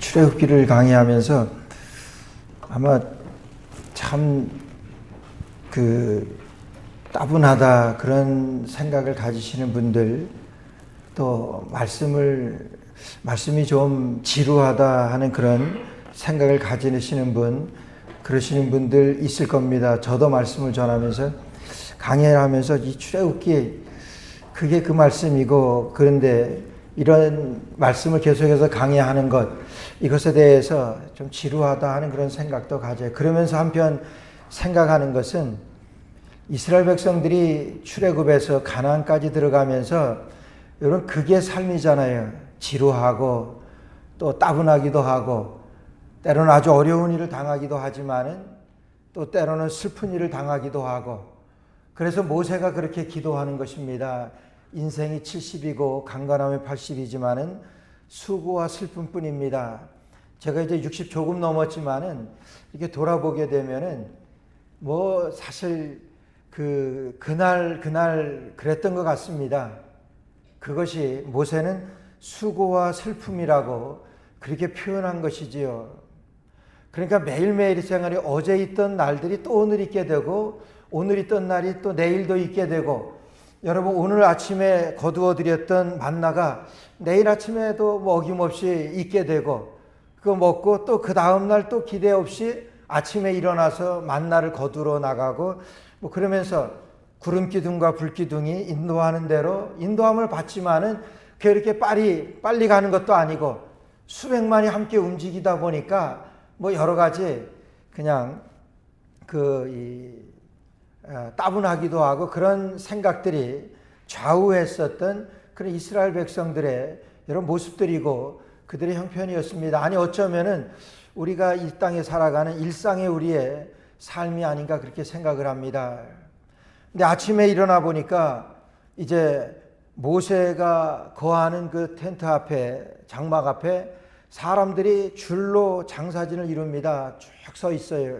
출애굽기를 강의하면서 아마 참 따분하다 그런 생각을 가지시는 분들, 또 말씀이 좀 지루하다 하는 그런 생각을 가지시는 분, 그러시는 분들 있을 겁니다. 저도 말씀을 전하면서 강의를 하면서 이 출애굽기 그게 그 말씀이고, 그런데 이런 말씀을 계속해서 강의하는 것, 이것에 대해서 좀 지루하다 하는 그런 생각도 가져요. 그러면서 한편 생각하는 것은 이스라엘 백성들이 출애굽에서 가나안까지 들어가면서 여러분 그게 삶이잖아요. 지루하고 또 따분하기도 하고 때로는 아주 어려운 일을 당하기도 하지만은 또 때로는 슬픈 일을 당하기도 하고, 그래서 모세가 그렇게 기도하는 것입니다. 인생이 70이고 강건함이 80이지만은 수고와 슬픔뿐입니다. 제가 이제 60 조금 넘었지만은 이렇게 돌아보게 되면은 사실 그날 그랬던 것 같습니다. 그것이 모세는 수고와 슬픔이라고 그렇게 표현한 것이지요. 그러니까 매일매일 생활이 어제 있던 날들이 또 오늘 있게 되고, 오늘 있던 날이 또 내일도 있게 되고, 여러분 오늘 아침에 거두어 드렸던 만나가 내일 아침에도 어김없이 있게 되고, 그거 먹고 또 그 다음날 또 기대 없이 아침에 일어나서 만나를 거두러 나가고, 그러면서 구름기둥과 불기둥이 인도하는 대로 인도함을 받지만은 그렇게 빨리 가는 것도 아니고 수백만이 함께 움직이다 보니까 여러 가지 그냥 따분하기도 하고 그런 생각들이 좌우했었던 그런 이스라엘 백성들의 이런 모습들이고 그들의 형편이었습니다. 아니 어쩌면은 우리가 이 땅에 살아가는 일상의 우리의 삶이 아닌가 그렇게 생각을 합니다. 근데 아침에 일어나 보니까 이제 모세가 거하는 그 텐트 앞에, 장막 앞에 사람들이 줄로 장사진을 이룹니다. 쭉 서 있어요.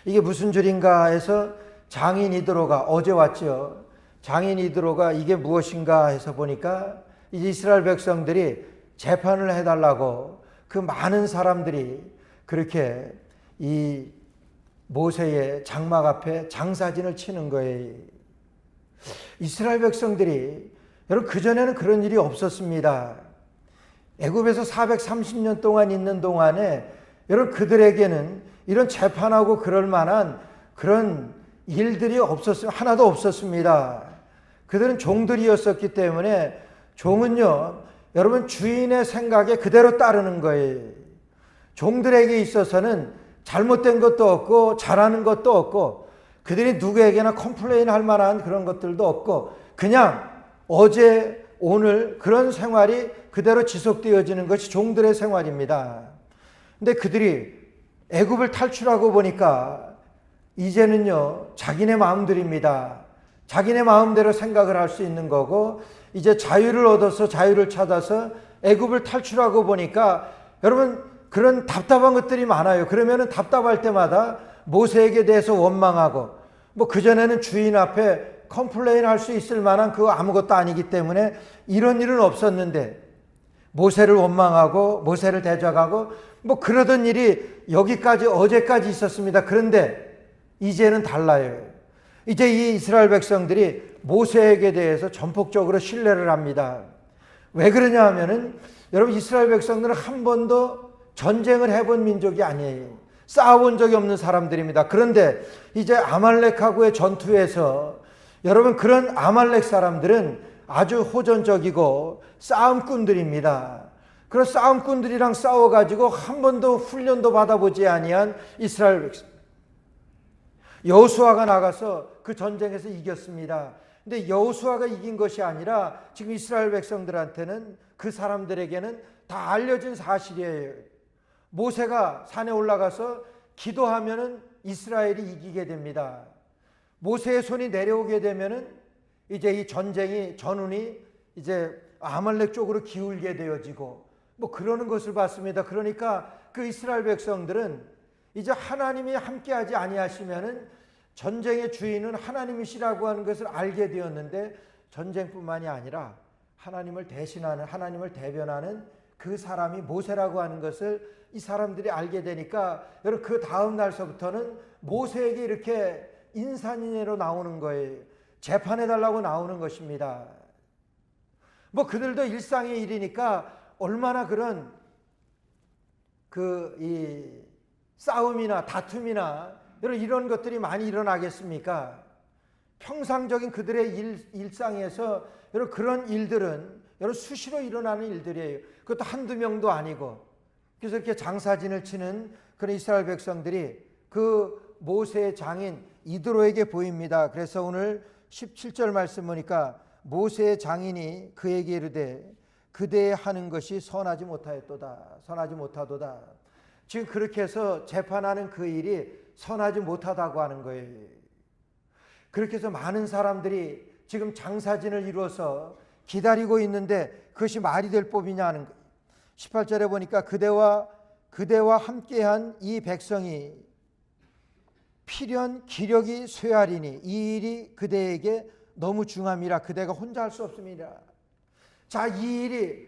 이게 무슨 줄인가 해서 장인 이드로가, 어제 왔죠. 장인 이드로가 이게 무엇인가 해서 보니까 이제 이스라엘 백성들이 재판을 해달라고 그 많은 사람들이 그렇게 이 모세의 장막 앞에 장사진을 치는 거예요. 이스라엘 백성들이, 여러분 그전에는 그런 일이 없었습니다. 애굽에서 430년 동안 있는 동안에 여러분 그들에게는 이런 재판하고 그럴 만한 그런 일들이 하나도 없었습니다. 그들은 종들이었었기 때문에 종은요, 여러분 주인의 생각에 그대로 따르는 거예요. 종들에게 있어서는 잘못된 것도 없고 잘하는 것도 없고 그들이 누구에게나 컴플레인 할 만한 그런 것들도 없고 그냥 어제 오늘 그런 생활이 그대로 지속되어지는 것이 종들의 생활입니다. 근데 그들이 애굽을 탈출하고 보니까 이제는요 자기네 마음들입니다. 자기네 마음대로 생각을 할 수 있는 거고, 이제 자유를 얻어서 자유를 찾아서 애굽을 탈출하고 보니까 여러분 그런 답답한 것들이 많아요. 그러면은 답답할 때마다 모세에게 대해서 원망하고, 그전에는 주인 앞에 컴플레인 할 수 있을 만한 그거 아무것도 아니기 때문에 이런 일은 없었는데 모세를 원망하고 모세를 대적하고 그러던 일이 여기까지 어제까지 있었습니다. 그런데 이제는 달라요. 이제 이 이스라엘 백성들이 모세에게 대해서 전폭적으로 신뢰를 합니다. 왜 그러냐 하면은 여러분 이스라엘 백성들은 한 번도 전쟁을 해본 민족이 아니에요. 싸워본 적이 없는 사람들입니다. 그런데 이제 아말렉하고의 전투에서 여러분 그런 아말렉 사람들은 아주 호전적이고 싸움꾼들입니다. 그런 싸움꾼들이랑 싸워가지고 한 번도 훈련도 받아보지 아니한 이스라엘 백성. 여호수아가 나가서 그 전쟁에서 이겼습니다. 근데 여호수아가 이긴 것이 아니라 지금 이스라엘 백성들한테는, 그 사람들에게는 다 알려진 사실이에요. 모세가 산에 올라가서 기도하면은 이스라엘이 이기게 됩니다. 모세의 손이 내려오게 되면은 이제 이 전운이 이제 아말렉 쪽으로 기울게 되어지고 그러는 것을 봤습니다. 그러니까 그 이스라엘 백성들은 이제 하나님이 함께하지 아니하시면은 전쟁의 주인은 하나님이시라고 하는 것을 알게 되었는데, 전쟁뿐만이 아니라 하나님을 대신하는, 하나님을 대변하는 그 사람이 모세라고 하는 것을 이 사람들이 알게 되니까 여러분 그 다음 날서부터는 모세에게 이렇게 인산인해로 나오는 거예요. 재판해달라고 나오는 것입니다. 뭐 그들도 일상의 일이니까 얼마나 그런 이 싸움이나 다툼이나 이런 것들이 많이 일어나겠습니까? 평상적인 그들의 일상에서 여러분 그런 일들은 여러분 수시로 일어나는 일들이에요. 그것도 한두 명도 아니고. 그래서 이렇게 장사진을 치는 그런 이스라엘 백성들이 그 모세의 장인 이드로에게 보입니다. 그래서 오늘 17절 말씀 보니까 모세의 장인이 그에게 이르되 그대의 하는 것이 선하지 못하였도다. 선하지 못하도다. 지금 그렇게 해서 재판하는 그 일이 선하지 못하다고 하는 거예요. 그렇게 해서 많은 사람들이 지금 장사진을 이루어서 기다리고 있는데 그것이 말이 될 법이냐 하는 거예요. 18절에 보니까 그대와 함께한 이 백성이 필연 기력이 쇠하리니 이 일이 그대에게 너무 중함이라 그대가 혼자 할 수 없습니다. 자, 이 일이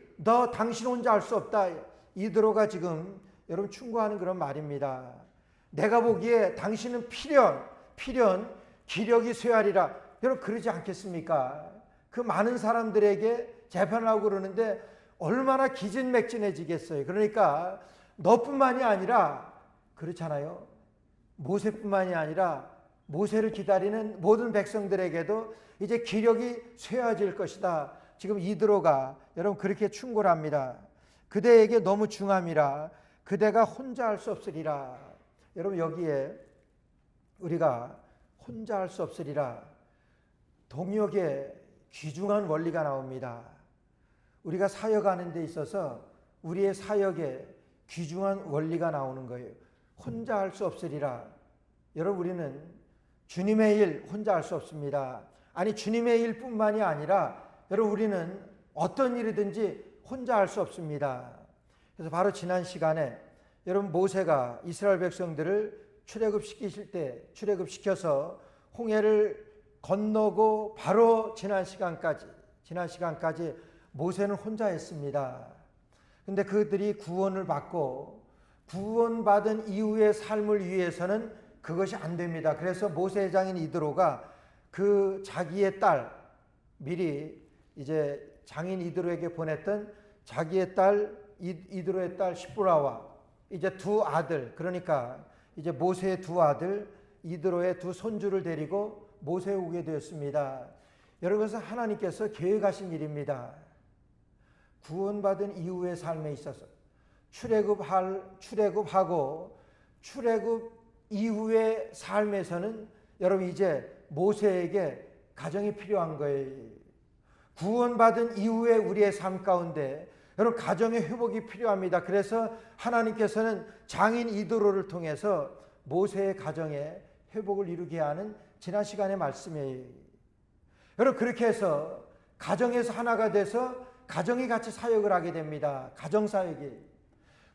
당신 혼자 할 수 없다. 이드로가 지금 여러분 충고하는 그런 말입니다. 내가 보기에 당신은 필연 기력이 쇠하리라. 여러분 그러지 않겠습니까? 그 많은 사람들에게 재판을 하고 그러는데 얼마나 기진맥진해지겠어요. 그러니까 너뿐만이 아니라 그렇잖아요. 모세뿐만이 아니라 모세를 기다리는 모든 백성들에게도 이제 기력이 쇠해질 것이다. 지금 이드로가 여러분 그렇게 충고를 합니다. 그대에게 너무 중함이라 그대가 혼자 할 수 없으리라. 여러분 여기에 우리가 혼자 할 수 없으리라 동역의 귀중한 원리가 나옵니다. 우리가 사역하는 데 있어서 우리의 사역에 귀중한 원리가 나오는 거예요. 혼자 할 수 없으리라. 여러분 우리는 주님의 일 혼자 할 수 없습니다. 아니 주님의 일뿐만이 아니라 여러분 우리는 어떤 일이든지 혼자 할 수 없습니다. 그래서 바로 지난 시간에 여러분 모세가 이스라엘 백성들을 출애굽시켜서 홍해를 건너고 바로 지난 시간까지 모세는 혼자 했습니다. 근데 그들이 구원을 받고 구원받은 이후의 삶을 위해서는 그것이 안 됩니다. 그래서 모세의 장인 이드로가 그 자기의 딸 미리 이제 장인 이드로에게 보냈던 자기의 딸 이드로의 딸 시브라와 이제 두 아들, 그러니까 이제 모세의 두 아들 이드로의 두 손주를 데리고 모세에 오게 되었습니다. 여러분 그래서 하나님께서 계획하신 일입니다. 구원받은 이후의 삶에 있어서 출애굽하고 출애굽 이후의 삶에서는 여러분 이제 모세에게 가정이 필요한 거예요. 구원받은 이후에 우리의 삶 가운데 여러분 가정의 회복이 필요합니다. 그래서 하나님께서는 장인 이드로를 통해서 모세의 가정에 회복을 이루게 하는 지난 시간의 말씀이에요. 여러분 그렇게 해서 가정에서 하나가 돼서 가정이 같이 사역을 하게 됩니다. 가정사역이.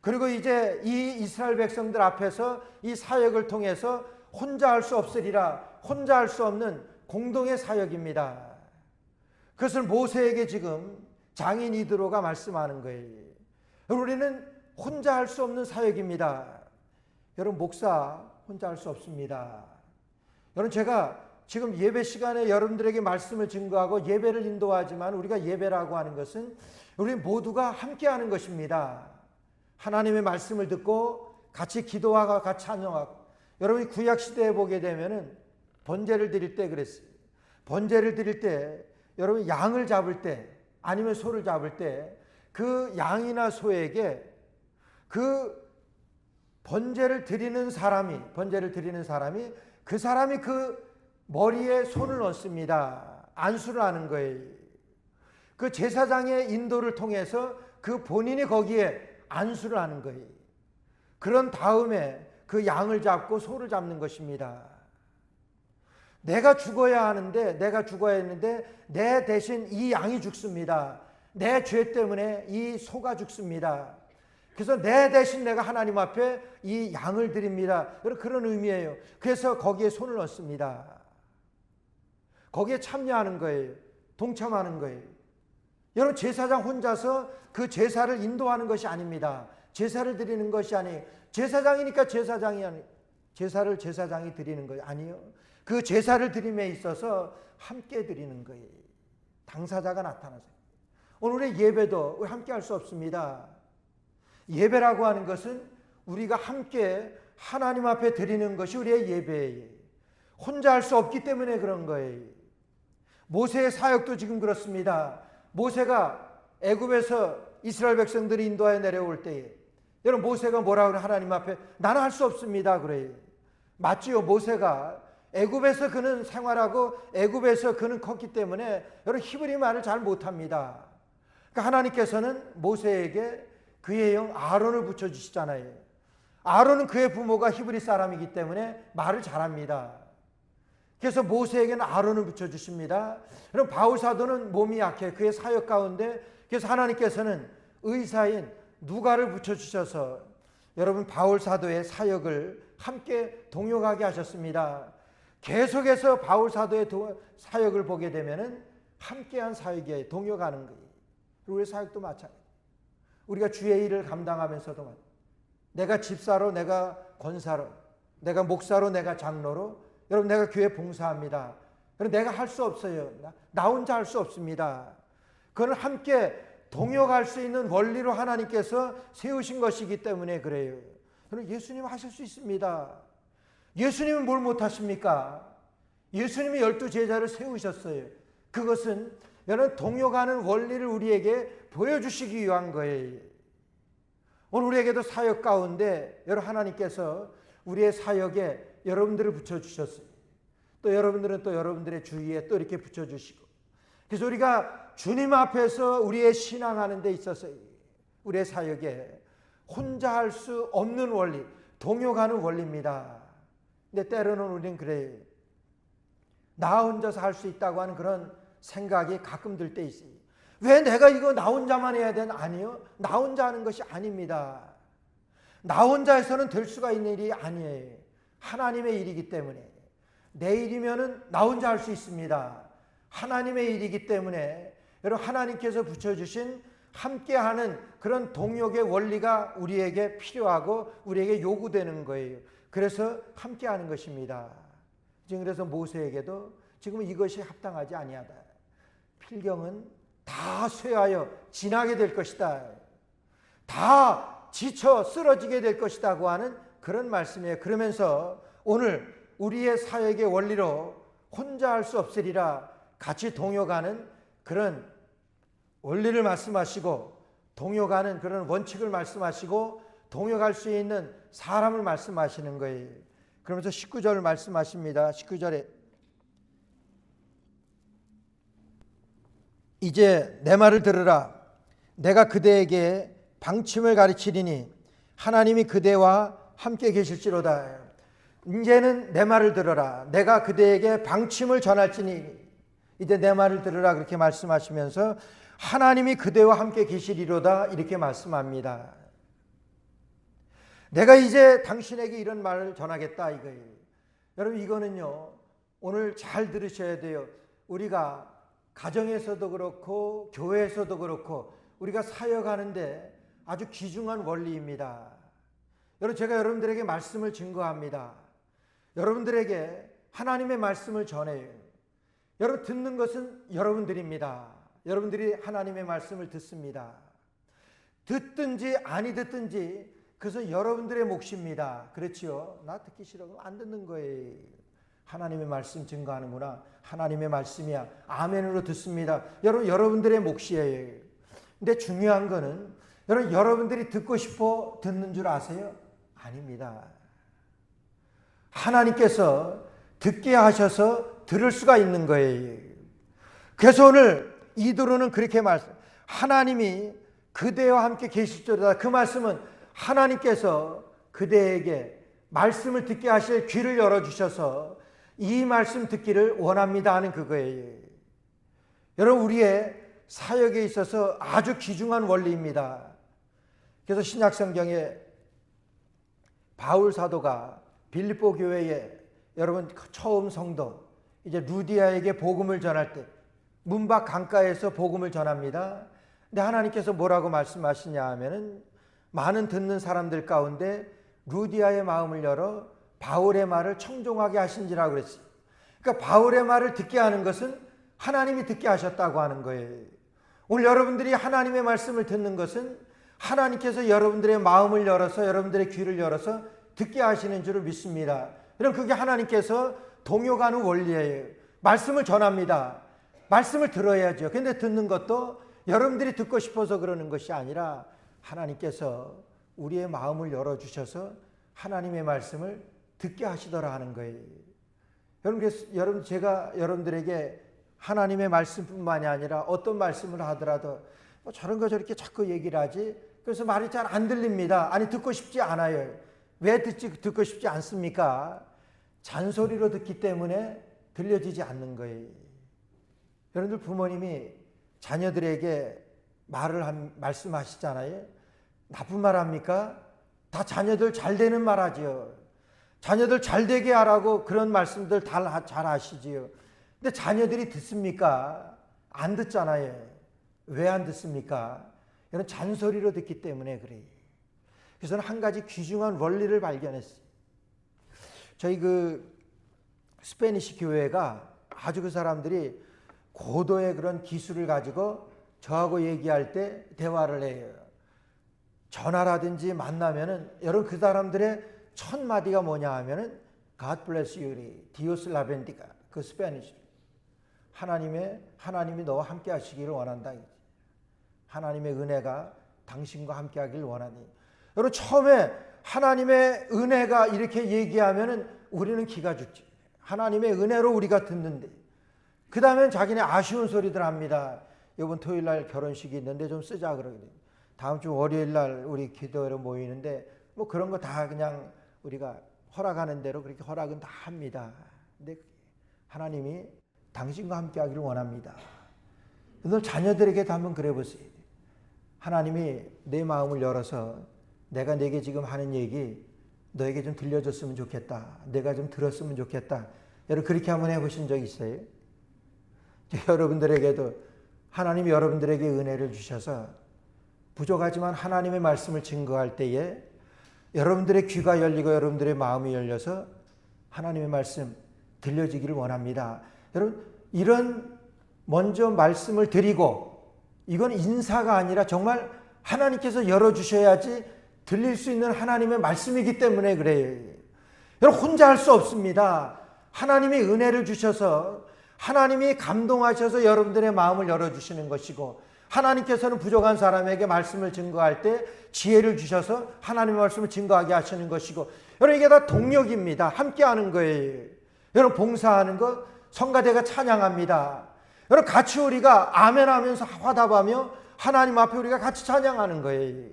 그리고 이제 이 이스라엘 백성들 앞에서 이 사역을 통해서 혼자 할 수 없으리라. 혼자 할 수 없는 공동의 사역입니다. 그것을 모세에게 지금 장인 이드로가 말씀하는 거예요. 우리는 혼자 할 수 없는 사역입니다. 여러분 목사 혼자 할 수 없습니다. 여러분 제가 지금 예배 시간에 여러분들에게 말씀을 증거하고 예배를 인도하지만 우리가 예배라고 하는 것은 우리 모두가 함께 하는 것입니다. 하나님의 말씀을 듣고 같이 기도하고 같이 찬양하고. 여러분이 구약시대에 보게 되면은 번제를 드릴 때 그랬어요. 번제를 드릴 때 여러분 양을 잡을 때 아니면 소를 잡을 때 그 양이나 소에게 그 번제를 드리는 사람이 그 사람이 그 머리에 손을 얹습니다. 안수를 하는 거예요. 그 제사장의 인도를 통해서 그 본인이 거기에 안수를 하는 거예요. 그런 다음에 그 양을 잡고 소를 잡는 것입니다. 내가 죽어야 했는데 내 대신 이 양이 죽습니다. 내 죄 때문에 이 소가 죽습니다. 그래서 내 대신 내가 하나님 앞에 이 양을 드립니다. 그런 의미예요. 그래서 거기에 손을 넣습니다. 거기에 참여하는 거예요. 동참하는 거예요. 여러분, 제사장 혼자서 그 제사를 인도하는 것이 아닙니다. 제사를 드리는 것이 아니에요. 제사장이니까 제사를 제사장이 드리는 것이 아니에요. 그 제사를 드림에 있어서 함께 드리는 거예요. 당사자가 나타나세요. 오늘의 예배도 함께 할 수 없습니다. 예배라고 하는 것은 우리가 함께 하나님 앞에 드리는 것이 우리의 예배예요. 혼자 할 수 없기 때문에 그런 거예요. 모세의 사역도 지금 그렇습니다. 모세가 애굽에서 이스라엘 백성들이 인도하여 내려올 때에 여러분, 모세가 뭐라고 그래? 하나님 앞에 나는 할 수 없습니다 그래요. 맞지요? 모세가 애굽에서 그는 생활하고 애굽에서 그는 컸기 때문에 여러분, 히브리 말을 잘 못합니다. 그러니까 하나님께서는 모세에게 그의 형 아론을 붙여주시잖아요. 아론은 그의 부모가 히브리 사람이기 때문에 말을 잘합니다. 그래서 모세에게는 아론을 붙여주십니다. 그럼 바울 사도는 몸이 약해 그의 사역 가운데, 그래서 하나님께서는 의사인 누가를 붙여주셔서 여러분, 바울 사도의 사역을 함께 동역하게 하셨습니다. 계속해서 바울 사도의 사역을 보게 되면은 함께한 사역에 동역하는 거예요. 우리의 사역도 마찬가지. 우리가 주의 일을 감당하면서도 내가 집사로, 내가 권사로, 내가 목사로, 내가 장로로, 여러분, 내가 교회 봉사합니다. 그런데 내가 할 수 없어요. 나 혼자 할 수 없습니다. 그건 함께 동역할 수 있는 원리로 하나님께서 세우신 것이기 때문에 그래요. 그럼 예수님 하실 수 있습니다. 예수님은 뭘 못하십니까? 예수님이 12 제자를 세우셨어요. 그것은 여러분, 동역하는 원리를 우리에게 보여주시기 위한 거예요. 오늘 우리에게도 사역 가운데 여러분, 하나님께서 우리의 사역에 여러분들을 붙여주셨어요. 또 여러분들은 또 여러분들의 주위에 또 이렇게 붙여주시고, 그래서 우리가 주님 앞에서 우리의 신앙하는 데 있어서 우리의 사역에 혼자 할 수 없는 원리, 동역하는 원리입니다. 근데 때로는 우리는 그래요. 나 혼자서 할 수 있다고 하는 그런 생각이 가끔 들 때 있어요. 왜 내가 이거 나 혼자만 해야 되나? 아니요. 나 혼자 하는 것이 아닙니다. 나 혼자 해서는 될 수가 있는 일이 아니에요. 하나님의 일이기 때문에. 내 일이면은 나 혼자 할 수 있습니다. 하나님의 일이기 때문에 여러분, 하나님께서 붙여주신 함께하는 그런 동역의 원리가 우리에게 필요하고 우리에게 요구되는 거예요. 그래서 함께하는 것입니다. 지금 그래서 모세에게도 지금 이것이 합당하지 아니하다. 필경은 다 쇠하여 지나게 될 것이다. 다 지쳐 쓰러지게 될 것이다고 하는 그런 말씀이에요. 그러면서 오늘 우리의 사역의 원리로 혼자 할 수 없으리라 같이 동역하는 그런 원리를 말씀하시고, 동역하는 그런 원칙을 말씀하시고, 동역할 수 있는 사람을 말씀하시는 거예요. 그러면서 19절을 말씀하십니다. 19절에 이제 내 말을 들으라. 내가 그대에게 방침을 가르치리니 하나님이 그대와 함께 계실지로다. 이제는 내 말을 들어라. 내가 그대에게 방침을 전할지니 이제 내 말을 들으라 그렇게 말씀하시면서 하나님이 그대와 함께 계시리로다 이렇게 말씀합니다. 내가 이제 당신에게 이런 말을 전하겠다 이거예요. 여러분, 이거는요 오늘 잘 들으셔야 돼요. 우리가 가정에서도 그렇고 교회에서도 그렇고 우리가 사역하는데 아주 귀중한 원리입니다. 여러분, 제가 여러분들에게 말씀을 증거합니다. 여러분들에게 하나님의 말씀을 전해요. 여러분, 듣는 것은 여러분들입니다. 여러분들이 하나님의 말씀을 듣습니다. 듣든지 아니 듣든지 그것은 여러분들의 몫입니다. 그렇지요? 나 듣기 싫어. 그럼 안 듣는 거예요. 하나님의 말씀 증거하는구나. 하나님의 말씀이야. 아멘으로 듣습니다. 여러분들의 몫이에요. 근데 중요한 거는 여러분들이 듣고 싶어 듣는 줄 아세요? 아닙니다. 하나님께서 듣게 하셔서 들을 수가 있는 거예요. 그래서 오늘 이도로는 그렇게 하나님이 그대와 함께 계실지로다. 그 말씀은 하나님께서 그대에게 말씀을 듣게 하실 귀를 열어주셔서 이 말씀 듣기를 원합니다 하는 그거예요. 여러분, 우리의 사역에 있어서 아주 귀중한 원리입니다. 그래서 신약성경에 바울 사도가 빌립보 교회에 여러분 처음 성도 이제 루디아에게 복음을 전할 때 문 밖 강가에서 복음을 전합니다. 근데 하나님께서 뭐라고 말씀하시냐 하면은 많은 듣는 사람들 가운데 루디아의 마음을 열어 바울의 말을 청종하게 하신지라고 그랬어요. 그러니까 바울의 말을 듣게 하는 것은 하나님이 듣게 하셨다고 하는 거예요. 오늘 여러분들이 하나님의 말씀을 듣는 것은 하나님께서 여러분들의 마음을 열어서 여러분들의 귀를 열어서 듣게 하시는 줄을 믿습니다. 그럼 그게 하나님께서 동요가는 원리예요. 말씀을 전합니다. 말씀을 들어야죠. 근데 듣는 것도 여러분들이 듣고 싶어서 그러는 것이 아니라 하나님께서 우리의 마음을 열어주셔서 하나님의 말씀을 듣게 하시더라 하는 거예요. 여러분, 제가 여러분들에게 하나님의 말씀뿐만이 아니라 어떤 말씀을 하더라도 뭐 저런 거 저렇게 자꾸 얘기를 하지, 그래서 말이 잘 안 들립니다. 아니, 듣고 싶지 않아요. 왜 듣고 싶지 않습니까? 잔소리로 듣기 때문에 들려지지 않는 거예요. 여러분들 부모님이 자녀들에게 말씀하시잖아요. 나쁜 말 합니까? 다 자녀들 잘 되는 말 하지요. 자녀들 잘 되게 하라고 그런 말씀들 다 잘 하시지요. 근데 자녀들이 듣습니까? 안 듣잖아요. 왜 안 듣습니까? 이런 잔소리로 듣기 때문에 그래요. 그래서 저는 한 가지 귀중한 원리를 발견했어요. 저희 스페니시 교회가 아주 그 사람들이 고도의 그런 기술을 가지고 저하고 얘기할 때 대화를 해요. 전화라든지 만나면은 여러분 그 사람들의 첫 마디가 뭐냐 하면은 God bless you, Dios la bendiga. 그 스페니시. 하나님이 너와 함께 하시기를 원한다. 하나님의 은혜가 당신과 함께 하기를 원하니. 여러분 처음에 하나님의 은혜가 이렇게 얘기하면은 우리는 기가 죽지. 하나님의 은혜로 우리가 듣는데 그 다음엔 자기네 아쉬운 소리들 합니다. 이번 토요일 날 결혼식이 있는데 좀 쓰자 그러거든요. 다음 주 월요일 날 우리 기도회로 모이는데 뭐 그런 거 다 그냥 우리가 허락하는 대로 그렇게 허락은 다 합니다. 근데 하나님이 당신과 함께 하기를 원합니다. 너 자녀들에게도 한번 그래 보세요. 하나님이 내 마음을 열어서 내가 내게 지금 하는 얘기 너에게 좀 들려줬으면 좋겠다. 내가 좀 들었으면 좋겠다. 여러분 그렇게 한번 해보신 적 있어요? 여러분들에게도 하나님이 여러분들에게 은혜를 주셔서 부족하지만 하나님의 말씀을 증거할 때에 여러분들의 귀가 열리고 여러분들의 마음이 열려서 하나님의 말씀 들려지기를 원합니다. 여러분 이런 먼저 말씀을 드리고 이건 인사가 아니라 정말 하나님께서 열어주셔야지 들릴 수 있는 하나님의 말씀이기 때문에 그래요. 여러분 혼자 할 수 없습니다. 하나님이 은혜를 주셔서 하나님이 감동하셔서 여러분들의 마음을 열어주시는 것이고 하나님께서는 부족한 사람에게 말씀을 증거할 때 지혜를 주셔서 하나님의 말씀을 증거하게 하시는 것이고 여러분 이게 다 동력입니다. 함께하는 거예요. 여러분 봉사하는 것 성가대가 찬양합니다. 여러분 같이 우리가 아멘 하면서 화답하며 하나님 앞에 우리가 같이 찬양하는 거예요.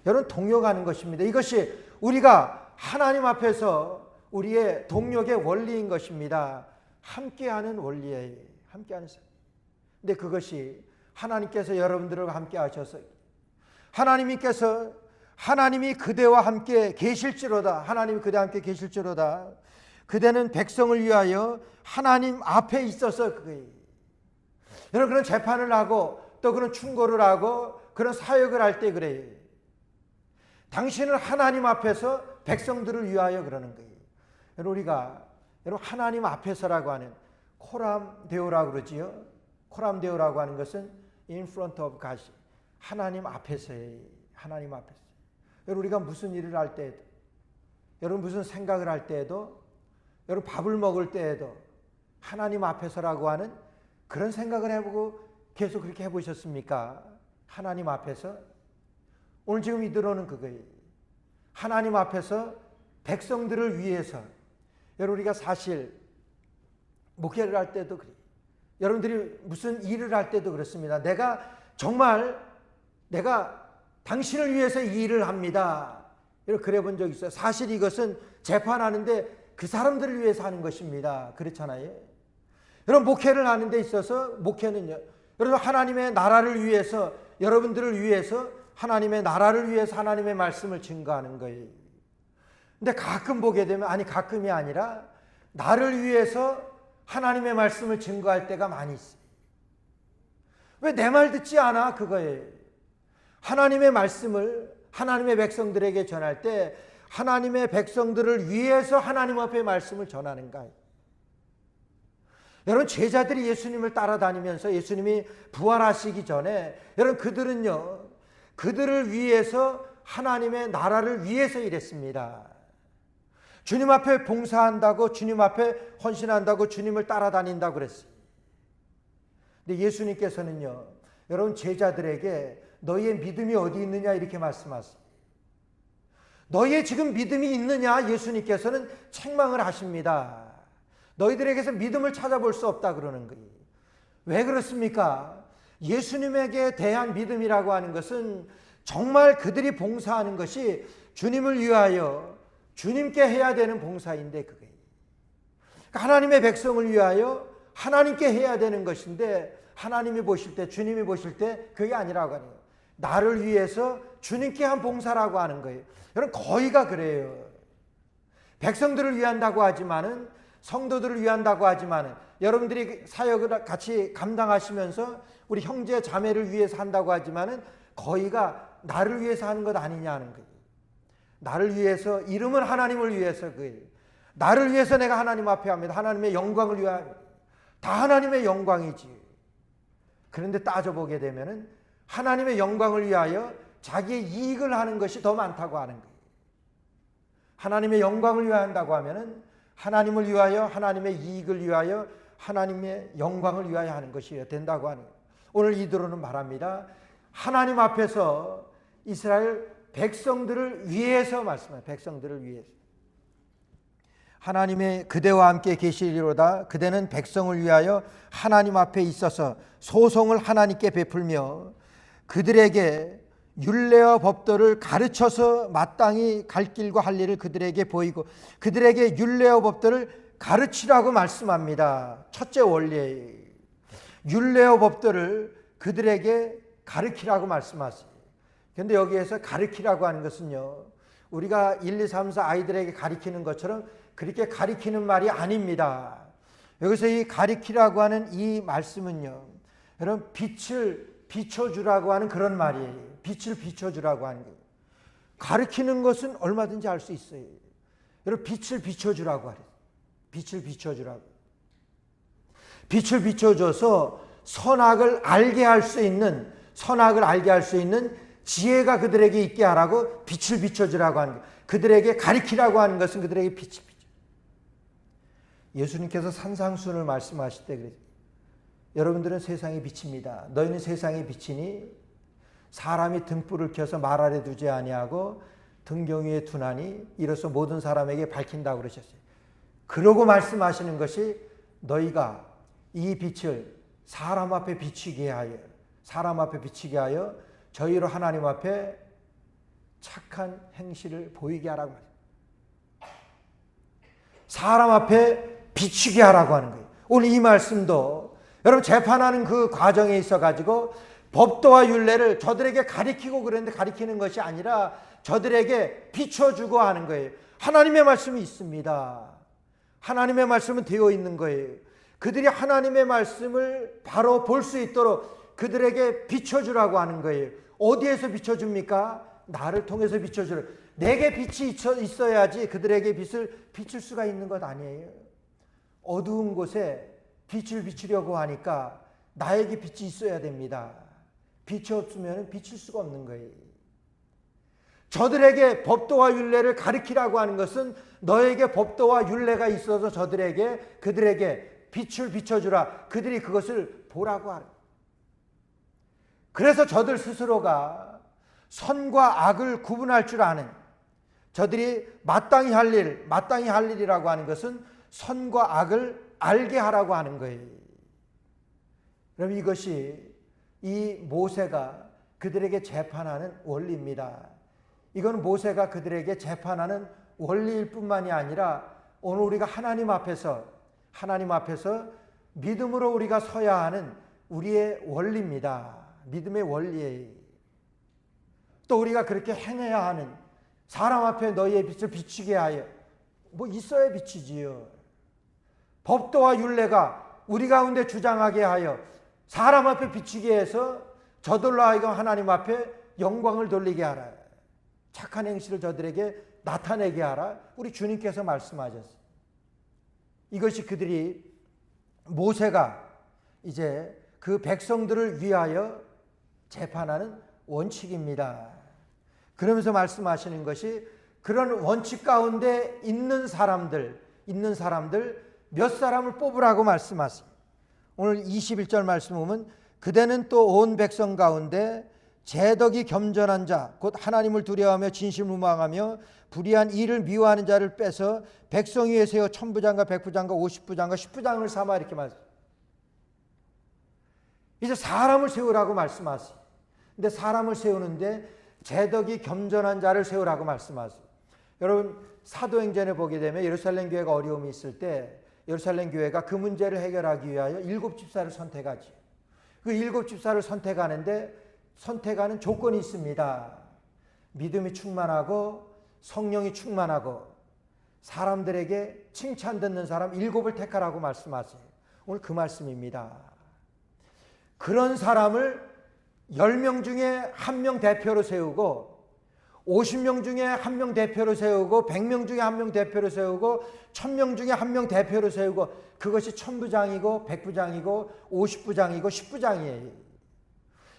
여러분 동력하는 것입니다. 이것이 우리가 하나님 앞에서 우리의 동력의 원리인 것입니다. 함께하는 원리예요. 함께하는 삶. 근데 그것이 하나님께서 여러분들과 함께 하셔서 하나님이 그대와 함께 계실지로다. 하나님이 그대와 함께 계실지로다. 그대는 백성을 위하여 하나님 앞에 있어서 그거예요. 여러분 그런 재판을 하고 또 그런 충고를 하고 그런 사역을 할 때 그래요. 당신은 하나님 앞에서 백성들을 위하여 그러는 거예요. 여러분 하나님 앞에서라고 하는 코람데오라고 그러지요. 코람데오라고 하는 것은 in front of God. 하나님 앞에서예요. 하나님 앞에서. 여러분 우리가 무슨 일을 할 때에도 여러분 무슨 생각을 할 때에도 여러분 밥을 먹을 때에도 하나님 앞에서라고 하는 그런 생각을 해보고 계속 그렇게 해보셨습니까? 하나님 앞에서 오늘 지금 이 들어오는 그거예요. 하나님 앞에서 백성들을 위해서 여러분 우리가 사실 목회를 할 때도 그래요. 여러분들이 무슨 일을 할 때도 그렇습니다. 내가 당신을 위해서 이 일을 합니다. 이렇게 그래 본 적 있어요. 사실 이것은 재판하는데 그 사람들을 위해서 하는 것입니다. 그렇잖아요. 여러분 목회를 하는 데 있어서 목회는요. 여러분 하나님의 나라를 위해서 여러분들을 위해서 하나님의 나라를 위해서 하나님의 말씀을 증거하는 거예요. 근데 가끔 보게 되면 가끔이 아니라 나를 위해서 하나님의 말씀을 증거할 때가 많이 있어요. 왜 내 말 듣지 않아? 그거예요. 하나님의 말씀을 하나님의 백성들에게 전할 때 하나님의 백성들을 위해서 하나님 앞에 말씀을 전하는가? 여러분, 제자들이 예수님을 따라다니면서 예수님이 부활하시기 전에 여러분 그들은요, 그들을 위해서 하나님의 나라를 위해서 일했습니다. 주님 앞에 봉사한다고, 주님 앞에 헌신한다고, 주님을 따라다닌다고 그랬어요. 근데 예수님께서는요, 여러분 제자들에게 너희의 믿음이 어디 있느냐 이렇게 말씀하세요. 너희의 지금 믿음이 있느냐 예수님께서는 책망을 하십니다. 너희들에게서 믿음을 찾아볼 수 없다 그러는 거예요. 왜 그렇습니까? 예수님에게 대한 믿음이라고 하는 것은 정말 그들이 봉사하는 것이 주님을 위하여 주님께 해야 되는 봉사인데 그게 하나님의 백성을 위하여 하나님께 해야 되는 것인데 하나님이 보실 때, 주님이 보실 때 그게 아니라고 하네요. 나를 위해서 주님께 한 봉사라고 하는 거예요. 여러분 거의가 그래요. 백성들을 위한다고 하지만은, 성도들을 위한다고 하지만은, 여러분들이 사역을 같이 감당하시면서 우리 형제 자매를 위해서 한다고 하지만은 거의가 나를 위해서 하는 것 아니냐는 거예요. 나를 위해서, 이름은 하나님을 위해서 그예요. 나를 위해서 내가 하나님 앞에 합니다. 하나님의 영광을 위하여. 다 하나님의 영광이지. 그런데 따져보게 되면은 하나님의 영광을 위하여 자기의 이익을 하는 것이 더 많다고 하는 거예요. 하나님의 영광을 위하여 한다고 하면은 하나님을 위하여, 하나님의 이익을 위하여, 하나님의 영광을 위하여 하는 것이 된다고 하는 거예요. 오늘 이대로는 말합니다. 하나님 앞에서 이스라엘 백성들을 위해서 말씀해요. 백성들을 위해서. 하나님의 그대와 함께 계시리로다. 그대는 백성을 위하여 하나님 앞에 있어서 소송을 하나님께 베풀며 그들에게 율례와 법도를 가르쳐서 마땅히 갈 길과 할 일을 그들에게 보이고 그들에게 율례와 법도를 가르치라고 말씀합니다. 첫째 원리예요. 율례와 법도를 그들에게 가르치라고 말씀하세요. 그런데 여기에서 가르치라고 하는 것은요, 우리가 1, 2, 3, 4 아이들에게 가르치는 것처럼 그렇게 가르치는 말이 아닙니다. 여기서 이 가르치라고 하는 이 말씀은요, 여러분 빛을 비춰주라고 하는 그런 말이에요. 빛을 비춰주라고 하는 거예요. 가르치는 것은 얼마든지 할 수 있어요. 여러분 빛을 비춰주라고 하래요. 빛을 비춰주라고. 빛을 비춰줘서 선악을 알게 할 수 있는, 선악을 알게 할 수 있는 지혜가 그들에게 있게 하라고 빛을 비춰주라고 하는 거예요. 그들에게 가르치라고 하는 것은 그들에게 빛을 비춰. 예수님께서 산상수훈을 말씀하실 때 그랬어요. 여러분들은 세상의 빛입니다. 너희는 세상의 빛이니 사람이 등불을 켜서 말 아래 두지 아니하고 등경 위에 두나니 이로써 모든 사람에게 밝힌다고 그러셨어요. 그러고 말씀하시는 것이 너희가 이 빛을 사람 앞에 비추게 하여 저희로 하나님 앞에 착한 행실을 보이게 하라고 말해요. 사람 앞에 비추게 하라고 하는 거예요. 오늘 이 말씀도 여러분 재판하는 그 과정에 있어가지고 법도와 율례를 저들에게 가리키고 그랬는데 가리키는 것이 아니라 저들에게 비춰주고 하는 거예요. 하나님의 말씀이 있습니다. 하나님의 말씀은 되어 있는 거예요. 그들이 하나님의 말씀을 바로 볼 수 있도록 그들에게 비춰주라고 하는 거예요. 어디에서 비춰줍니까? 나를 통해서 비춰주라. 내게 빛이 있어야지 그들에게 빛을 비출 수가 있는 것 아니에요. 어두운 곳에 빛을 비추려고 하니까 나에게 빛이 있어야 됩니다. 빛이 없으면 비칠 수가 없는 거예요. 저들에게 법도와 율례를 가르치라고 하는 것은 너에게 법도와 율례가 있어서 그들에게 빛을 비춰주라. 그들이 그것을 보라고 하라. 그래서 저들 스스로가 선과 악을 구분할 줄 아는, 저들이 마땅히 할 일이라고 하는 것은 선과 악을 알게 하라고 하는 거예요. 그럼 이것이 이 모세가 그들에게 재판하는 원리입니다. 이건 모세가 그들에게 재판하는 원리일 뿐만이 아니라 오늘 우리가 하나님 앞에서 믿음으로 우리가 서야 하는 우리의 원리입니다. 믿음의 원리예요. 또 우리가 그렇게 행해야 하는, 사람 앞에 너희의 빛을 비추게 하여, 뭐 있어야 비치지요. 법도와 율례가 우리 가운데 주장하게 하여 사람 앞에 비추게 해서 저들로 하여금 하나님 앞에 영광을 돌리게 하라. 착한 행실을 저들에게 나타내게 하라. 우리 주님께서 말씀하셨어요. 이것이 그들이 모세가 이제 그 백성들을 위하여 재판하는 원칙입니다. 그러면서 말씀하시는 것이 그런 원칙 가운데 있는 사람들 몇 사람을 뽑으라고 말씀하세요. 오늘 21절 말씀 보면 그대는 또 온 백성 가운데 재덕이 겸전한 자 곧 하나님을 두려워하며 진실무망하며 불의한 일을 미워하는 자를 빼서 백성 위에 세워 천부장과 백부장과 50부장과 10부장을 삼아 이렇게 말씀. 이제 사람을 세우라고 말씀하세요. 근데 사람을 세우는데 재덕이 겸전한 자를 세우라고 말씀하세요. 여러분 사도행전에 보게 되면 예루살렘 교회가 어려움이 있을 때 예루살렘 교회가 그 문제를 해결하기 위하여 7집사를 선택하지. 그 7집사를 선택하는 조건이 있습니다. 믿음이 충만하고 성령이 충만하고 사람들에게 칭찬 듣는 사람 7을 택하라고 말씀하세요. 오늘 그 말씀입니다. 그런 사람을 10명 중에 1명 대표로 세우고 50명 중에 1명 대표로 세우고 100명 중에 1명 대표로 세우고 1000명 중에 1명 대표로 세우고 그것이 천부장이고 백부장이고 50부장이고 10부장이에요.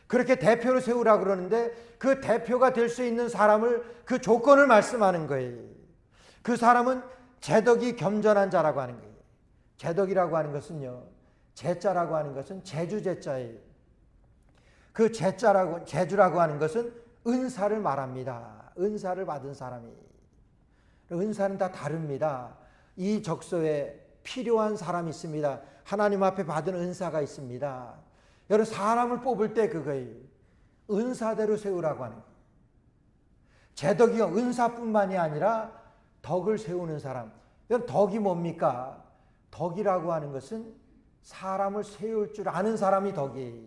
그렇게 대표로 세우라고 그러는데 그 대표가 될 수 있는 사람을 그 조건을 말씀하는 거예요. 그 사람은 재덕이 겸전한 자라고 하는 거예요. 재덕이라고 하는 것은요. 재자라고 하는 것은 재주재자예요. 그 재주라고 하는 것은 은사를 말합니다. 은사를 받은 사람이. 은사는 다 다릅니다. 이 적소에 필요한 사람이 있습니다. 하나님 앞에 받은 은사가 있습니다. 여러분 사람을 뽑을 때 그거예요. 은사대로 세우라고 하는 거예요. 재덕이 은사뿐만이 아니라 덕을 세우는 사람. 여러분 덕이 뭡니까? 덕이라고 하는 것은 사람을 세울 줄 아는 사람이 덕이에요.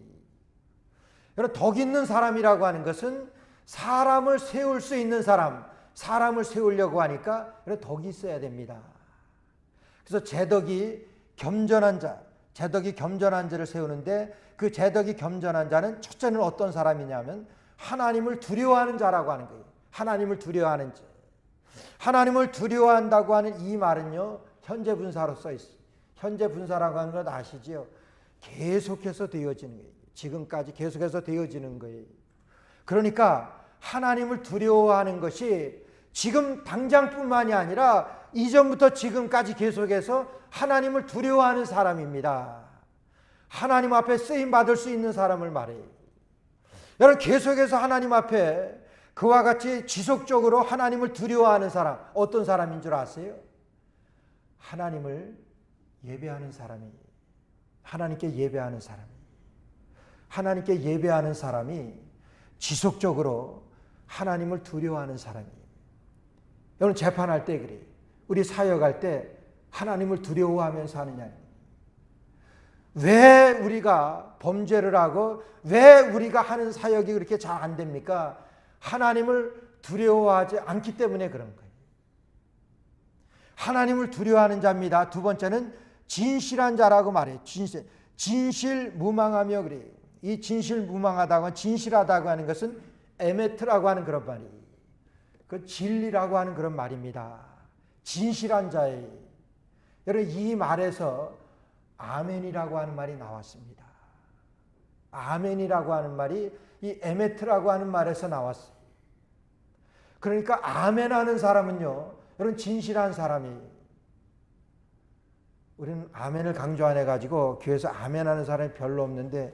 여러분 덕 있는 사람이라고 하는 것은 사람을 세울 수 있는 사람, 사람을 세우려고 하니까 덕이 있어야 됩니다. 그래서 재덕이 겸전한 자, 재덕이 겸전한 자를 세우는데 그 재덕이 겸전한 자는 첫째는 어떤 사람이냐면 하나님을 두려워하는 자라고 하는 거예요. 하나님을 두려워하는 자. 하나님을 두려워한다고 하는 이 말은요. 현재 분사로 써 있어요. 현재 분사라고 하는 건 아시죠? 계속해서 되어지는 거예요. 지금까지 계속해서 되어지는 거예요. 그러니까 하나님을 두려워하는 것이 지금 당장뿐만이 아니라 이전부터 지금까지 계속해서 하나님을 두려워하는 사람입니다. 하나님 앞에 쓰임받을 수 있는 사람을 말해요. 여러분 계속해서 하나님 앞에 그와 같이 지속적으로 하나님을 두려워하는 사람 어떤 사람인 줄 아세요? 하나님을 예배하는 사람이 하나님께 예배하는 사람이 하나님께 예배하는 사람이 지속적으로 하나님을 두려워하는 사람이에요. 여러분 재판할 때 그래요. 우리 사역할 때 하나님을 두려워하면서 하느냐. 왜 우리가 범죄를 하고 왜 우리가 하는 사역이 그렇게 잘 안 됩니까? 하나님을 두려워하지 않기 때문에 그런 거예요. 하나님을 두려워하는 자입니다. 두 번째는 진실한 자라고 말해요. 진실무망하며 그래요. 이 진실무망하다고 진실하다고 하는 것은 에메트라고 하는 그런 말이에요. 그 진리라고 하는 그런 말입니다. 진실한 자예요. 여러분 이 말에서 아멘이라고 하는 말이 나왔습니다. 아멘이라고 하는 말이 이 에메트라고 하는 말에서 나왔어요. 그러니까 아멘하는 사람은요. 여러분 진실한 사람이. 우리는 아멘을 강조 안 해가지고 교회에서 아멘하는 사람이 별로 없는데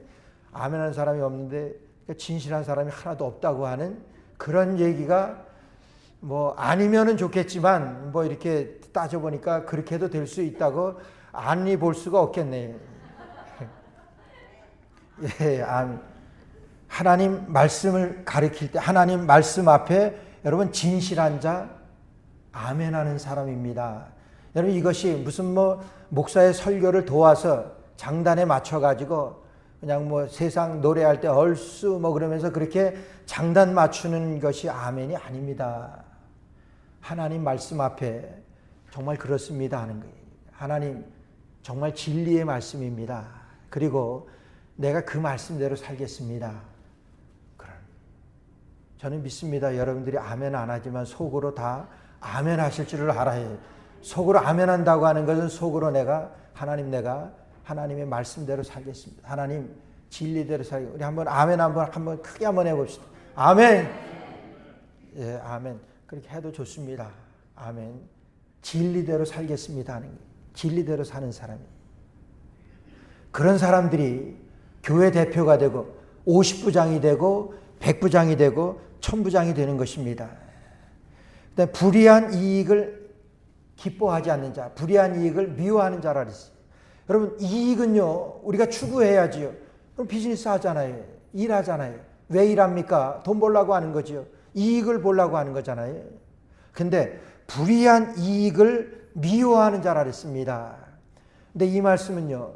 아멘하는 사람이 없는데 진실한 사람이 하나도 없다고 하는 그런 얘기가 뭐 아니면은 좋겠지만 뭐 이렇게 따져보니까 그렇게 해도 될 수 있다고 아니 볼 수가 없겠네요. 예, 하나님 말씀을 가르칠 때 하나님 말씀 앞에 여러분 진실한 자 아멘하는 사람입니다. 여러분 이것이 무슨 뭐 목사의 설교를 도와서 장단에 맞춰가지고 그냥 뭐 세상 노래할 때 얼쑤 뭐 그러면서 그렇게 장단 맞추는 것이 아멘이 아닙니다. 하나님 말씀 앞에 정말 그렇습니다 하는 거예요. 하나님 정말 진리의 말씀입니다. 그리고 내가 그 말씀대로 살겠습니다. 저는 믿습니다. 여러분들이 아멘 안 하지만 속으로 다 아멘 하실 줄을 알아요. 속으로 아멘 한다고 하는 것은 속으로 내가 하나님의 말씀대로 살겠습니다. 하나님 진리대로 살겠습니다. 우리 한번 아멘 한번 크게 한번 해봅시다. 아멘. 예, 아멘. 그렇게 해도 좋습니다. 아멘. 진리대로 살겠습니다 하는 거예요. 진리대로 사는 사람이. 그런 사람들이 교회 대표가 되고 50부장이 되고 100부장이 되고 1000부장이 되는 것입니다. 그다음에 불의한 이익을 기뻐하지 않는 자, 불의한 이익을 미워하는 자라 그랬어요. 여러분, 이익은요, 우리가 추구해야지요. 그럼 비즈니스 하잖아요. 일하잖아요. 왜 일합니까? 돈 벌려고 하는 거지요. 이익을 보려고 하는 거잖아요. 근데 불의한 이익을 미워하는 자라 그랬습니다. 근데 이 말씀은요,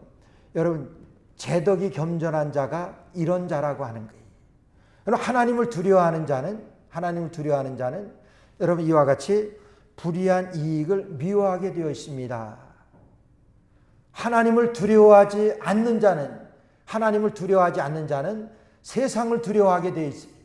여러분, 재덕이 겸손한 자가 이런 자라고 하는 거예요. 여러분, 하나님을 두려워하는 자는 여러분 이와 같이 불의한 이익을 미워하게 되어 있습니다. 하나님을 두려워하지 않는 자는 세상을 두려워하게 되어 있습니다.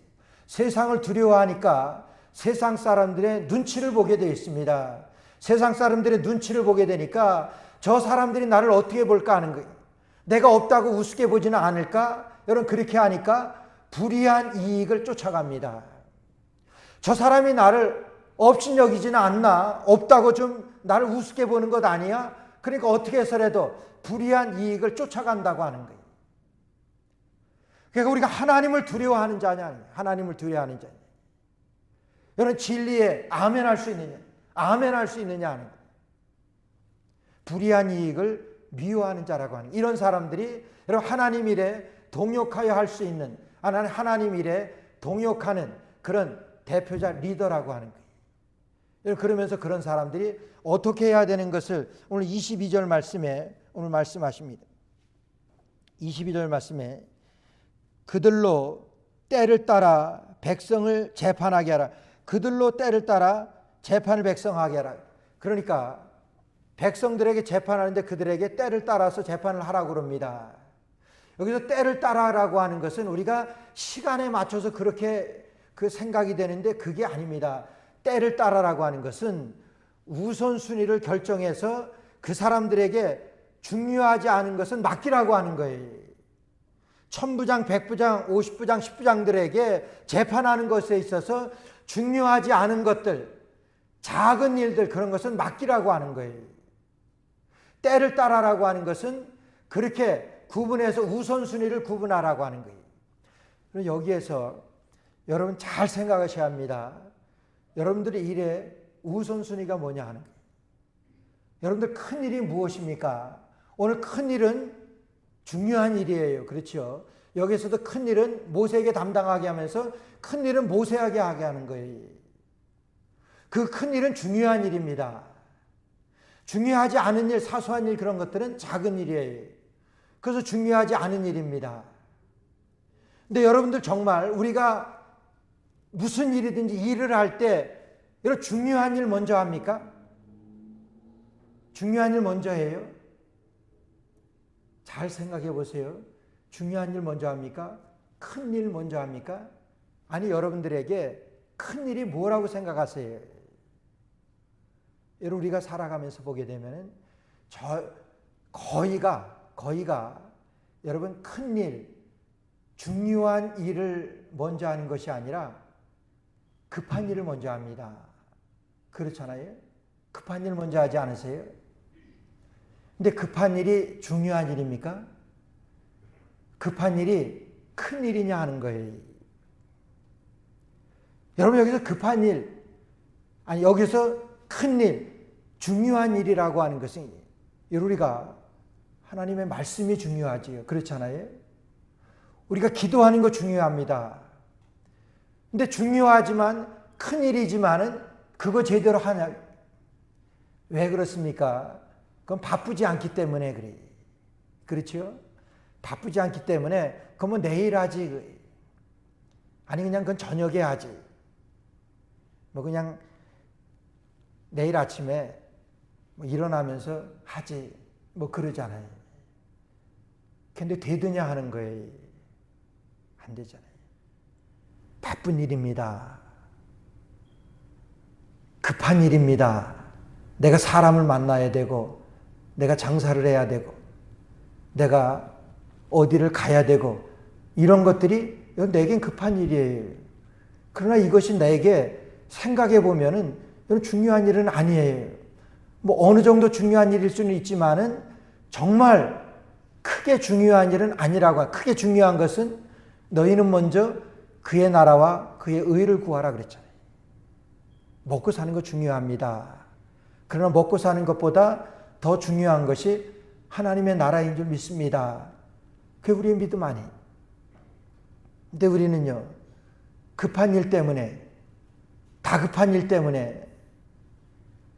세상을 두려워하니까 세상 사람들의 눈치를 보게 되어 있습니다. 세상 사람들의 눈치를 보게 되니까 저 사람들이 나를 어떻게 볼까 하는 거예요. 내가 없다고 우습게 보지는 않을까? 여러분, 그렇게 하니까 불의한 이익을 쫓아갑니다. 저 사람이 나를 업신여기지는 않나? 없다고 좀 나를 우습게 보는 것 아니야? 그러니까 어떻게 해서라도 불의한 이익을 쫓아간다고 하는 거예요. 그러니까 우리가 하나님을 두려워하는 자냐? 하나님을 두려워하는 자냐? 여러분, 진리에 아멘할 수 있느냐? 아멘할 수 있느냐 하는 거예요. 불의한 이익을 미워하는 자라고 하는, 이런 사람들이 여러분 하나님 일에 동역하여 할 수 있는, 하나님 일에 동역하는 그런 대표자, 리더라고 하는 거예요. 그러면서 그런 사람들이 어떻게 해야 되는 것을 오늘 22절 말씀에 오늘 말씀하십니다. 22절 말씀에 그들로 때를 따라 백성을 재판하게 하라. 그들로 때를 따라 재판을 백성하게 하라. 그러니까 백성들에게 재판하는데 그들에게 때를 따라서 재판을 하라고 그럽니다. 여기서 때를 따라라고 하는 것은 우리가 시간에 맞춰서 그렇게 그 생각이 되는데 그게 아닙니다. 때를 따라라고 하는 것은 우선순위를 결정해서 그 사람들에게 중요하지 않은 것은 맡기라고 하는 거예요. 1000부장, 100부장, 50부장, 10부장들에게 재판하는 것에 있어서 중요하지 않은 것들, 작은 일들, 그런 것은 맡기라고 하는 거예요. 때를 따라라고 하는 것은 그렇게 구분해서 우선순위를 구분하라고 하는 거예요. 여기에서 여러분 잘 생각하셔야 합니다. 여러분들의 일에 우선순위가 뭐냐 하는 거예요. 여러분들 큰 일이 무엇입니까? 오늘 큰 일은 중요한 일이에요. 그렇죠? 여기서도 큰 일은 모세에게 담당하게 하면서 큰 일은 모세에게 하게 하는 거예요. 그 큰 일은 중요한 일입니다. 중요하지 않은 일, 사소한 일, 그런 것들은 작은 일이에요. 그래서 중요하지 않은 일입니다. 근데 여러분들 정말 우리가 무슨 일이든지 일을 할 때 이런 중요한 일 먼저 합니까? 중요한 일 먼저 해요? 잘 생각해 보세요. 중요한 일 먼저 합니까? 큰 일 먼저 합니까? 아니, 여러분들에게 큰 일이 뭐라고 생각하세요? 여러분, 우리가 살아가면서 보게 되면은 거의가 여러분 큰 일, 중요한 일을 먼저 하는 것이 아니라 급한 일을 먼저 합니다. 그렇잖아요? 급한 일 먼저 하지 않으세요? 근데 급한 일이 중요한 일입니까? 급한 일이 큰 일이냐 하는 거예요. 여러분, 여기서 급한 일, 아니 여기서 큰 일, 중요한 일이라고 하는 것은 우리가 하나님의 말씀이 중요하지요. 그렇잖아요? 우리가 기도하는 거 중요합니다. 근데 중요하지만 큰 일이지만은 그거 제대로 하냐? 왜 그렇습니까? 그건 바쁘지 않기 때문에 그래. 그렇죠? 바쁘지 않기 때문에 그건 뭐 내일 하지. 아니 그냥 그건 저녁에 하지. 뭐 그냥 내일 아침에 뭐 일어나면서 하지. 뭐 그러잖아요. 근데 되드냐 하는 거예요. 안 되잖아요. 바쁜 일입니다. 급한 일입니다. 내가 사람을 만나야 되고, 내가 장사를 해야 되고, 내가 어디를 가야 되고, 이런 것들이 내겐 급한 일이에요. 그러나 이것이 내게 생각해 보면은 중요한 일은 아니에요. 뭐 어느 정도 중요한 일일 수는 있지만은 정말 크게 중요한 일은 아니라고. 크게 중요한 것은 너희는 먼저 그의 나라와 그의 의를 구하라 그랬잖아요. 먹고 사는 거 중요합니다. 그러나 먹고 사는 것보다 더 중요한 것이 하나님의 나라인 줄 믿습니다. 그게 우리의 믿음 아니에요. 근데 우리는요, 급한 일 때문에, 다급한 일 때문에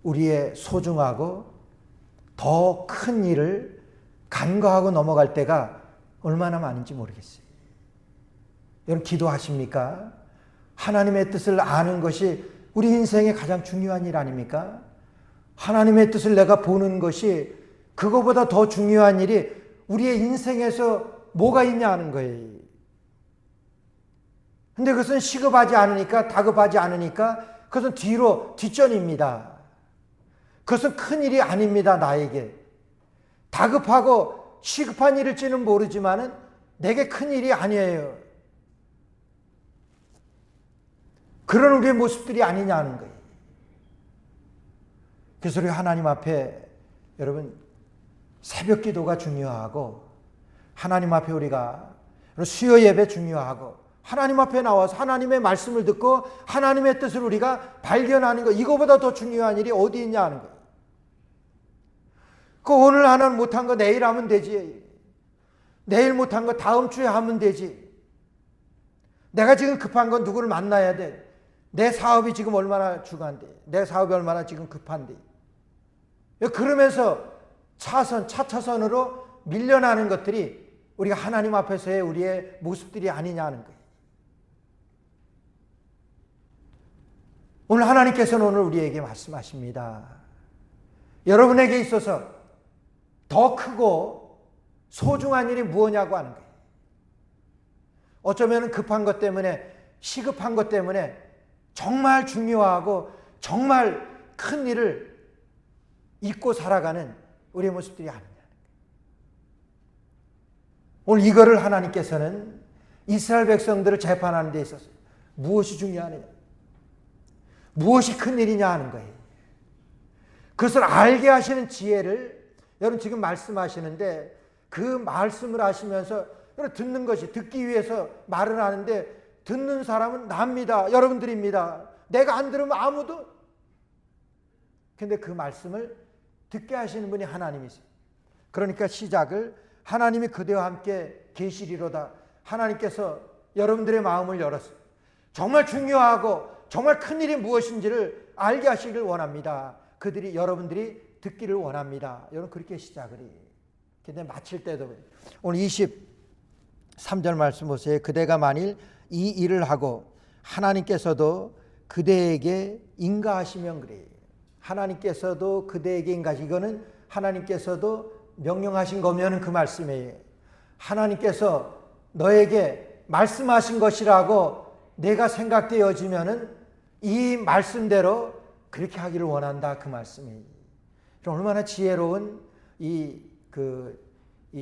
우리의 소중하고 더 큰 일을 간과하고 넘어갈 때가 얼마나 많은지 모르겠어요. 여러분 기도하십니까? 하나님의 뜻을 아는 것이 우리 인생의 가장 중요한 일 아닙니까? 하나님의 뜻을 내가 보는 것이 그거보다 더 중요한 일이 우리의 인생에서 뭐가 있냐 하는 거예요. 근데 그것은 시급하지 않으니까, 다급하지 않으니까 그것은 뒷전입니다. 그것은 큰 일이 아닙니다, 나에게. 다급하고 시급한 일일지는 모르지만은 내게 큰 일이 아니에요. 그런 우리의 모습들이 아니냐는 거예요. 그래서 우리 하나님 앞에 여러분 새벽 기도가 중요하고, 하나님 앞에 우리가 수요 예배 중요하고, 하나님 앞에 나와서 하나님의 말씀을 듣고 하나님의 뜻을 우리가 발견하는 것, 이거보다 더 중요한 일이 어디 있냐 하는 거예요. 그 오늘 하나는 못한 거 내일 하면 되지. 내일 못한 거 다음 주에 하면 되지. 내가 지금 급한 건 누구를 만나야 돼. 내 사업이 지금 얼마나 중요한데, 내 사업이 얼마나 지금 급한데. 그러면서 차차선으로 밀려나는 것들이 우리가 하나님 앞에서의 우리의 모습들이 아니냐는 거예요. 오늘 하나님께서는 오늘 우리에게 말씀하십니다. 여러분에게 있어서 더 크고 소중한 일이 무엇냐고 하는 거예요. 어쩌면 급한 것 때문에, 시급한 것 때문에 정말 중요하고 정말 큰 일을 잊고 살아가는 우리의 모습들이 아니냐. 오늘 이거를 하나님께서는 이스라엘 백성들을 재판하는 데 있어서 무엇이 중요하느냐, 무엇이 큰 일이냐 하는 거예요. 그것을 알게 하시는 지혜를 여러분 지금 말씀하시는데, 그 말씀을 하시면서 여러분 듣는 것이, 듣기 위해서 말을 하는데 듣는 사람은 납니다. 여러분들입니다. 내가 안 들으면 아무도. 근데 그 말씀을 듣게 하시는 분이 하나님이세요. 그러니까 시작을 하나님이 그대와 함께 계시리로다. 하나님께서 여러분들의 마음을 열었어요. 정말 중요하고 정말 큰 일이 무엇인지를 알게 하시길 원합니다. 여러분들이 듣기를 원합니다. 여러분 그렇게 시작을 해요. 근데 마칠 때도 오늘 23절 말씀 보세요. 그대가 만일 이 일을 하고 하나님께서도 그대에게 인가하시면 그래요. 하나님께서도 그대에게 인가하시, 이거는 하나님께서도 명령하신 거면 그 말씀이에요. 하나님께서 너에게 말씀하신 것이라고 내가 생각되어지면은 이 말씀대로 그렇게 하기를 원한다, 그 말씀이에요. 얼마나 지혜로운 이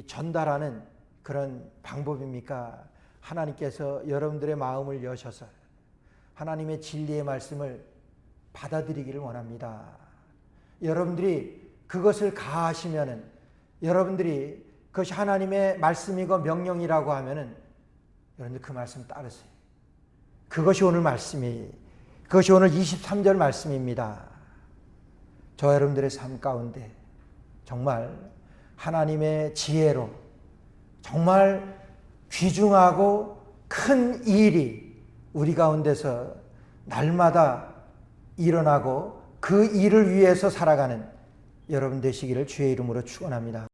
전달하는 그런 방법입니까? 하나님께서 여러분들의 마음을 여셔서 하나님의 진리의 말씀을 받아들이기를 원합니다. 여러분들이 그것을 가하시면은, 여러분들이 그것이 하나님의 말씀이고 명령이라고 하면은 여러분들 그 말씀 따르세요. 그것이 오늘 말씀이에요. 그것이 오늘 23절 말씀입니다. 저 여러분들의 삶 가운데 정말 하나님의 지혜로 정말 귀중하고 큰 일이 우리 가운데서 날마다 일어나고 그 일을 위해서 살아가는 여러분 되시기를 주의 이름으로 축원합니다.